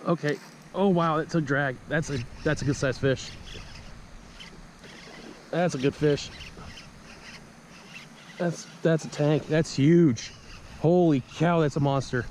Okay. Oh wow, that took drag. That's a good sized fish. That's a good fish. That's a tank. That's huge. Holy cow, that's a monster.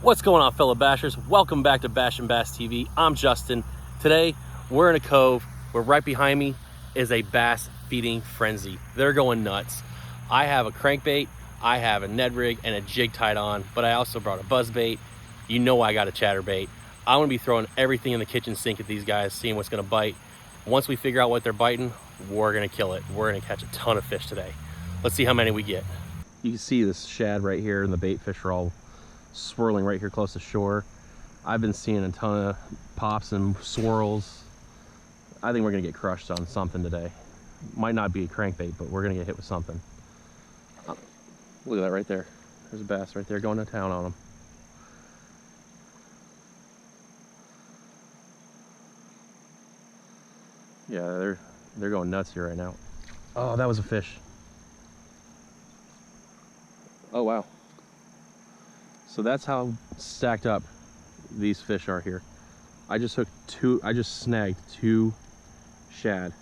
What's going on, fellow bashers? Welcome back to Bash and Bass TV. I'm Justin. Today, we're in a cove where right behind me is a bass feeding frenzy. They're going nuts. I have a crankbait, I have a Ned rig and a jig tied on, but I also brought a buzz bait. You know I got a chatterbait. I'm gonna be throwing everything in the kitchen sink at these guys, seeing what's gonna bite. Once we figure out what they're biting, we're gonna kill it. We're gonna catch a ton of fish today. Let's see how many we get. You can see this shad right here, and the bait fish are all swirling right here close to shore. I've been seeing a ton of pops and swirls. I think we're gonna get crushed on something today. Might not be a crankbait, but we're gonna get hit with something. Look at that right there. There's a bass right there going to town on him. Yeah, they're going nuts here right now. Oh, that was a fish. Oh wow. So that's how stacked up these fish are here. I just snagged two shad.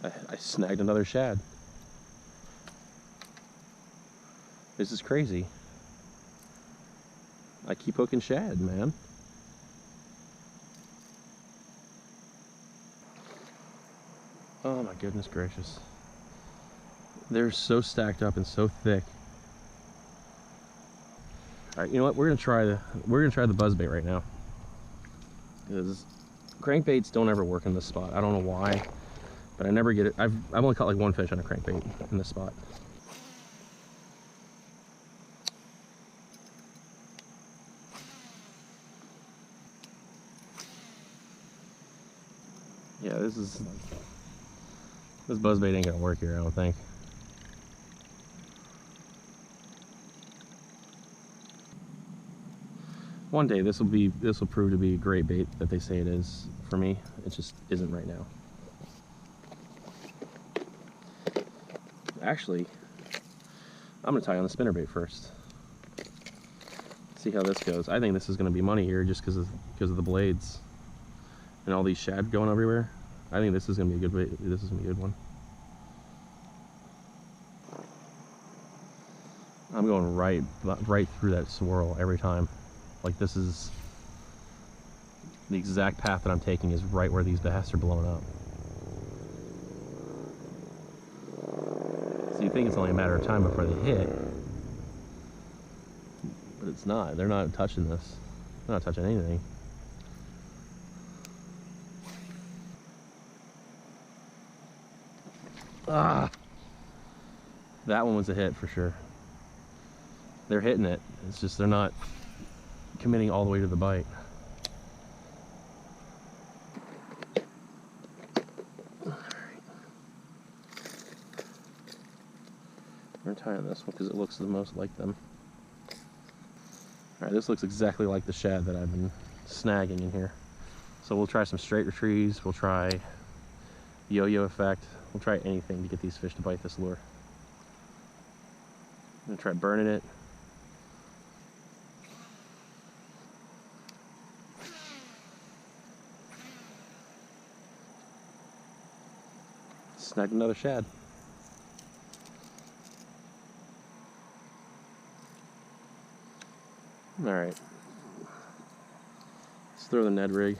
I snagged another shad. This is crazy. I keep hooking shad, man. Oh my goodness gracious. They're so stacked up and so thick. All right, you know what? We're gonna try the buzzbait right now. Because crankbaits don't ever work in this spot. I don't know why, but I never get it. I've only caught like one fish on a crankbait in this spot. Yeah, this buzzbait ain't gonna work here, I don't think. One day this will prove to be a great bait that they say it is. For me, it just isn't right now. Actually, I'm gonna tie on the spinnerbait first. See how this goes. I think this is gonna be money here just because of the blades and all these shad going everywhere. I think this is gonna be a good bait. This is gonna be a good one. I'm going right through that swirl every time. Like, this is the exact path that I'm taking, is right where these bass are blowing up. So you think it's only a matter of time before they hit, but it's not. They're not touching this. They're not touching anything. Ah! That one was a hit for sure. They're hitting it. It's just they're not committing all the way to the bite. All right. We're tying this one because it looks the most like them. All right, this looks exactly like the shad that I've been snagging in here. So we'll try some straight retrieves. We'll try yo-yo effect. We'll try anything to get these fish to bite this lure. I'm gonna try burning it. Snagged another shad. All right. Let's throw the Ned rig.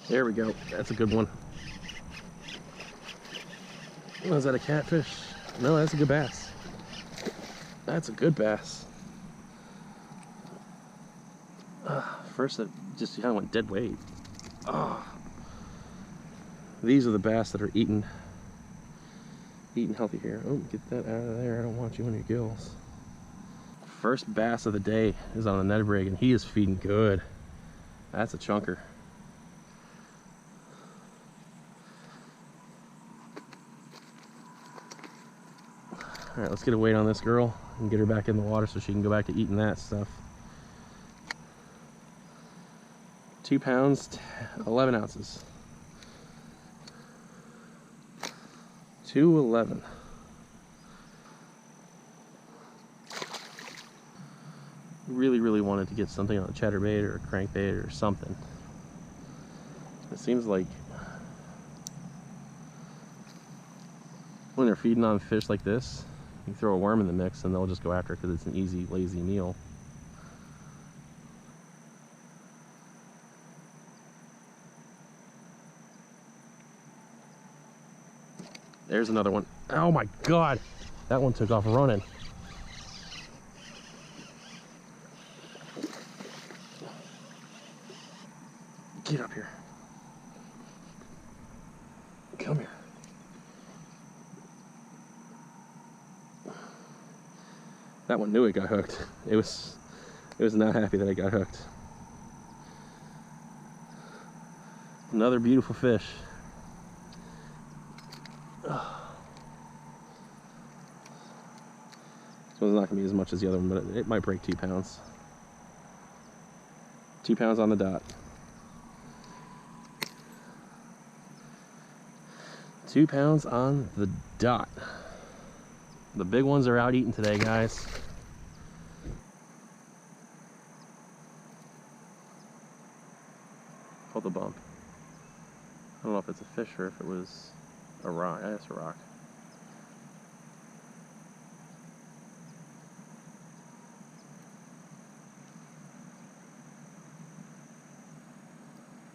There we go. That's a good one. Oh, is that a catfish? No, that's a good bass. That's a good bass. First, it just kind of went dead weight. Oh. These are the bass that are eating healthy here. Oh, get that out of there. I don't want you on your gills. First bass of the day is on the Ned rig, and he is feeding good. That's a chunker. All right, let's get a weight on this girl and get her back in the water so she can go back to eating that stuff. 2 pounds, 11 ounces. 211. Really wanted to get something on a chatterbait or a crankbait or something. It seems like when they're feeding on fish like this, you throw a worm in the mix and they'll just go after it because it's an easy, lazy meal. There's another one. Oh my God, that one took off running. Get up here. Come here. That one knew it got hooked. It was not happy that it got hooked. Another beautiful fish. This one's not gonna be as much as the other one, but it might break 2 pounds. 2 pounds on the dot. 2 pounds on the dot. The big ones are out eating today, guys. Hold the bump. I don't know if it's a fish or if it was a rock. It's a rock.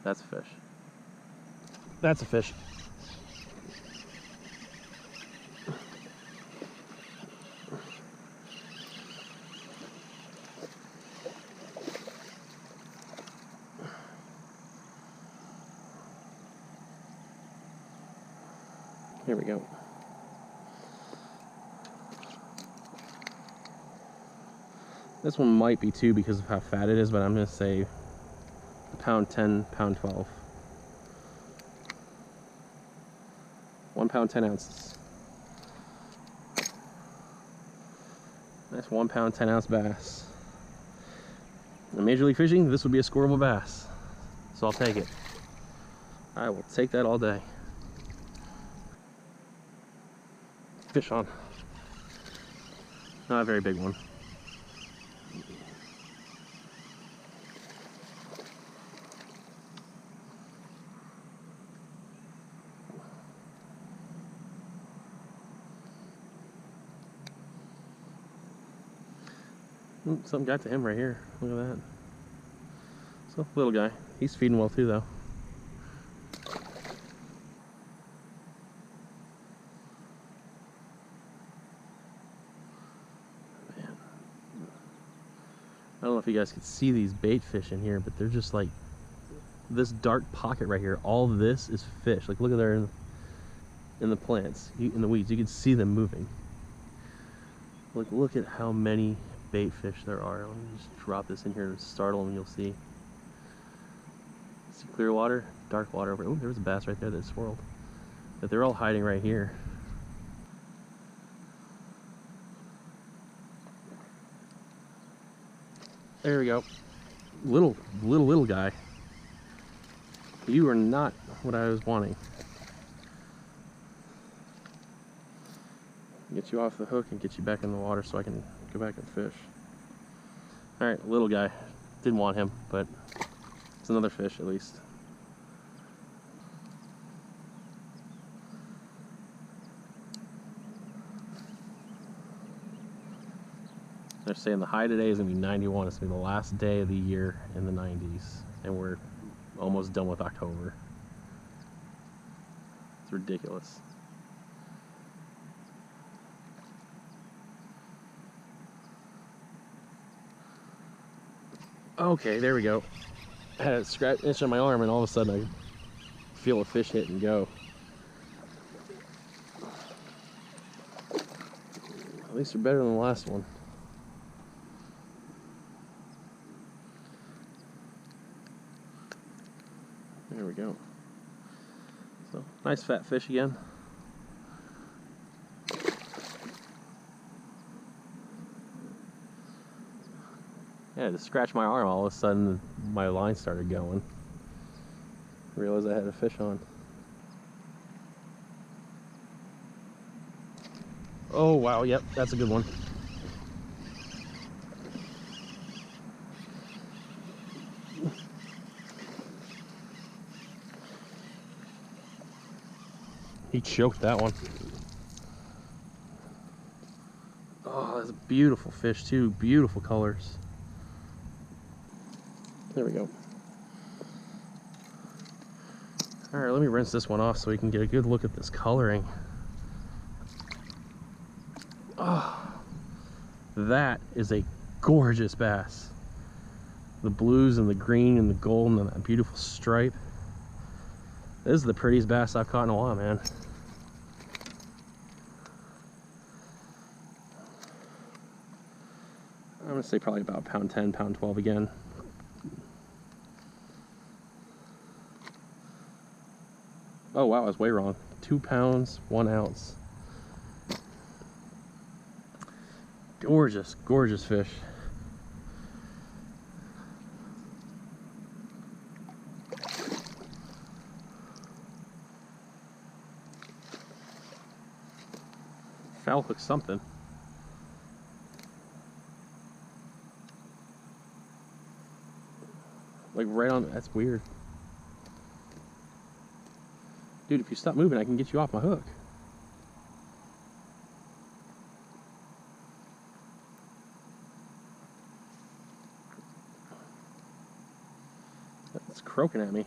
That's a fish. That's a fish. Here we go. This one might be 2 because of how fat it is, but I'm going to say pound 10, pound 12. 1 pound 10 ounces. Nice 1 pound 10 ounce bass. In Major League Fishing, this would be a scoreable bass, so I'll take it. I will take that all day. Fish on. Not a very big one. Ooh, something got to him right here. Look at that. So, little guy. He's feeding well too, though. I don't know if you guys can see these bait fish in here, but they're just like this dark pocket right here. All this is fish. Like, look at there in the plants, in the weeds. You can see them moving. Like, look at how many bait fish there are. Let me just drop this in here and startle them. You'll see. See clear water, dark water over. Oh, there was a bass right there that swirled. But they're all hiding right here. There we go. Little guy. You are not what I was wanting. Get you off the hook and get you back in the water so I can go back and fish. All right, little guy. Didn't want him, but it's another fish at least. They're saying the high today is going to be 91. It's going to be the last day of the year in the 90s. And we're almost done with October. It's ridiculous. Okay, there we go. I had a scratch itch on my arm and all of a sudden I feel a fish hit and go. At least they're better than the last one. There we go. So, nice fat fish again. Yeah, to scratch my arm, all of a sudden my line started going. Realized I had a fish on. Oh wow, yep, that's a good one. He choked that one. Oh, that's a beautiful fish too, beautiful colors. There we go. All right, let me rinse this one off so we can get a good look at this coloring. Oh, that is a gorgeous bass. The blues and the green and the gold and that beautiful stripe. This is the prettiest bass I've caught in a while, man. I'm gonna say probably about pound 10, pound 12 again. Oh wow, I was way wrong. 2 pounds, 1 ounce. Gorgeous, gorgeous fish. Foul hook something. Like right on, that's weird. Dude, if you stop moving, I can get you off my hook. It's croaking at me.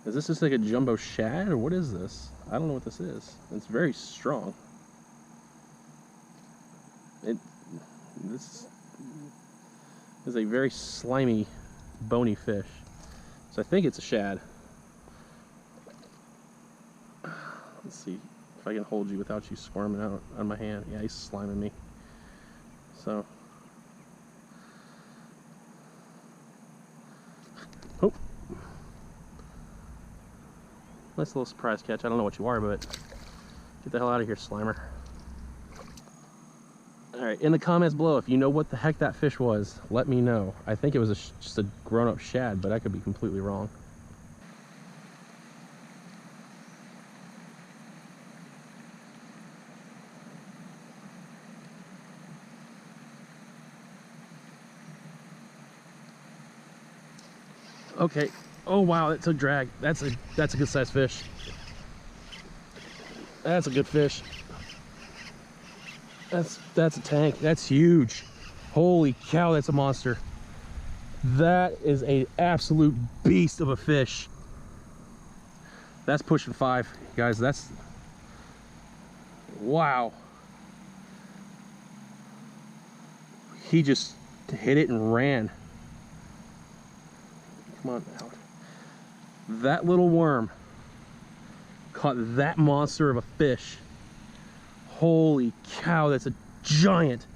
Is this just like a jumbo shad, or what is this? I don't know what this is. It's very strong. This is a very slimy, bony fish. So I think it's a shad. Let's see if I can hold you without you squirming out on my hand. Yeah, he's sliming me. So, oh, nice little surprise catch. I don't know what you are, but get the hell out of here, Slimer. All right, in the comments below, if you know what the heck that fish was, let me know. I think it was just a grown-up shad, but I could be completely wrong. Okay. Oh wow, that took drag. That's a good sized fish. That's a good fish. That's a tank. That's huge. Holy cow, that's a monster. That is an absolute beast of a fish. That's pushing 5, guys. That's wow. He just hit it and ran. Come on out. That little worm caught that monster of a fish. Holy cow, that's a giant.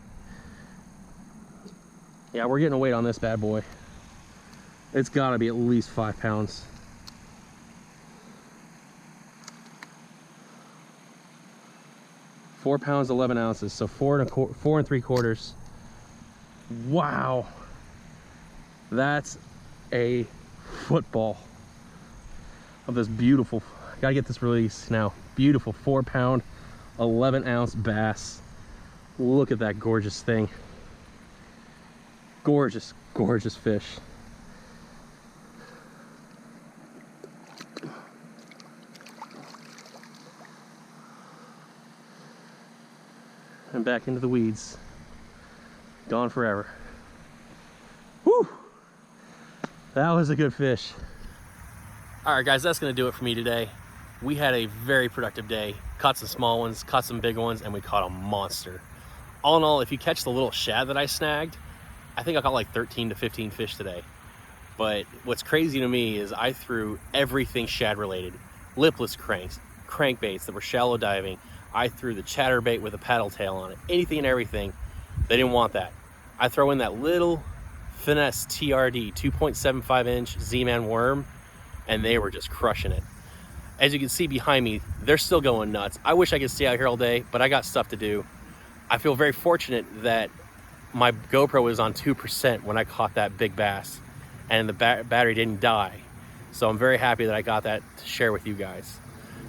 Yeah, we're getting a weight on this bad boy. It's gotta be at least 5 pounds. £4 11 ounces, so 4 3/4. Wow, that's a football of this beautiful, gotta get this release now, beautiful 4 pound 11 ounce bass. Look at that gorgeous thing. Gorgeous, gorgeous fish. And back into the weeds. Gone forever. Whew! That was a good fish. All right, guys, that's gonna do it for me today. We had a very productive day. Caught some small ones, caught some big ones, and we caught a monster. All in all, if you catch the little shad that I snagged, I think I caught like 13 to 15 fish today. But what's crazy to me is I threw everything shad related, lipless cranks, crankbaits that were shallow diving. I threw the chatterbait with a paddle tail on it, anything and everything. They didn't want that. I throw in that little Finesse TRD 2.75 inch Z-Man worm, and they were just crushing it. As you can see behind me, they're still going nuts. I wish I could stay out here all day, but I got stuff to do. I feel very fortunate that my GoPro was on 2% when I caught that big bass, and the battery didn't die. So I'm very happy that I got that to share with you guys.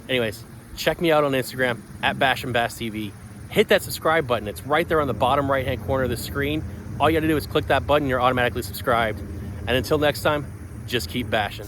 Anyways, check me out on Instagram at BashingBassTV. Hit that subscribe button. It's right there on the bottom right-hand corner of the screen. All you gotta do is click that button, you're automatically subscribed. And until next time, just keep bashing.